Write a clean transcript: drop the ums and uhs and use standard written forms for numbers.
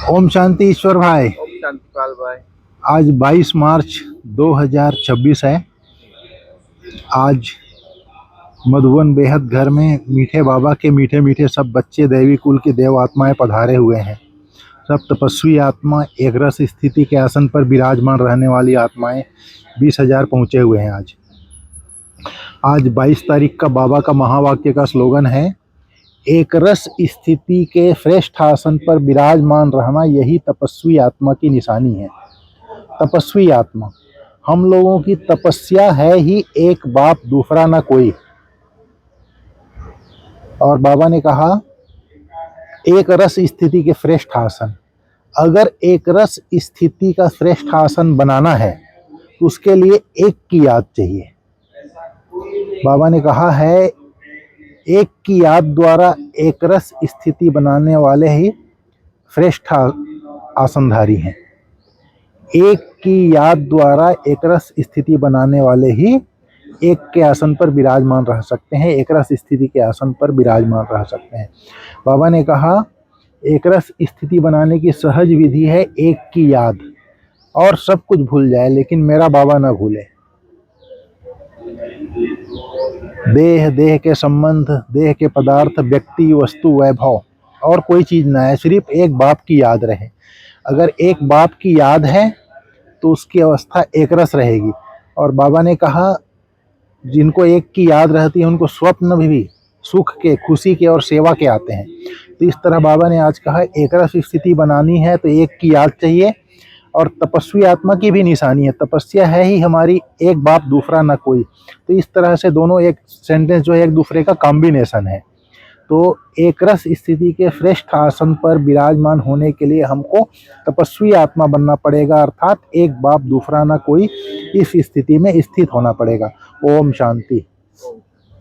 ओम शांति ईश्वर भाई। ओम शांतिपाल भाई। आज 22 मार्च 2026 है। आज मधुबन बेहद घर में मीठे बाबा के मीठे मीठे सब बच्चे देवी कुल की देव आत्माएं पधारे हुए हैं। सब तपस्वी आत्मा एक रस स्थिति के आसन पर विराजमान रहने वाली आत्माएं 20,000 पहुँचे हुए हैं। आज 22 तारीख का बाबा का महावाक्य का स्लोगन है, एक रस स्थिति के श्रेष्ठ आसन पर विराजमान रहना यही तपस्वी आत्मा की निशानी है। तपस्वी आत्मा, हम लोगों की तपस्या है ही एक बाप दूसरा ना कोई। और बाबा ने कहा एक रस स्थिति के श्रेष्ठ आसन। अगर एक रस स्थिति का श्रेष्ठ आसन बनाना है तो उसके लिए एक की याद चाहिए। बाबा ने कहा है एक की याद द्वारा एक रस स्थिति बनाने वाले ही श्रेष्ठ आसनधारी हैं। एक की याद द्वारा एक रस स्थिति बनाने वाले ही एक के आसन पर विराजमान रह सकते हैं, एक रस स्थिति के आसन पर विराजमान रह सकते हैं। बाबा ने कहा एक रस स्थिति बनाने की सहज विधि है एक की याद, और सब कुछ भूल जाए लेकिन मेरा बाबा ना भूले। देह, देह के संबंध, देह के पदार्थ, व्यक्ति, वस्तु, वैभव और कोई चीज ना है, सिर्फ एक बाप की याद रहे। अगर एक बाप की याद है तो उसकी अवस्था एक रस रहेगी। और बाबा ने कहा जिनको एक की याद रहती है उनको स्वप्न भी सुख के, खुशी के और सेवा के आते हैं। तो इस तरह बाबा ने आज कहा एक रस स्थिति बनानी है तो एक की याद चाहिए। और तपस्वी आत्मा की भी निशानी है, तपस्या है ही हमारी एक बाप दूसरा ना कोई। तो इस तरह से दोनों एक सेंटेंस जो है एक दूसरे का कॉम्बिनेशन है। तो एक रस स्थिति के श्रेष्ठ आसन पर विराजमान होने के लिए हमको तपस्वी आत्मा बनना पड़ेगा, अर्थात एक बाप दूसरा ना कोई, इस स्थिति में स्थित होना पड़ेगा। ओम शांति।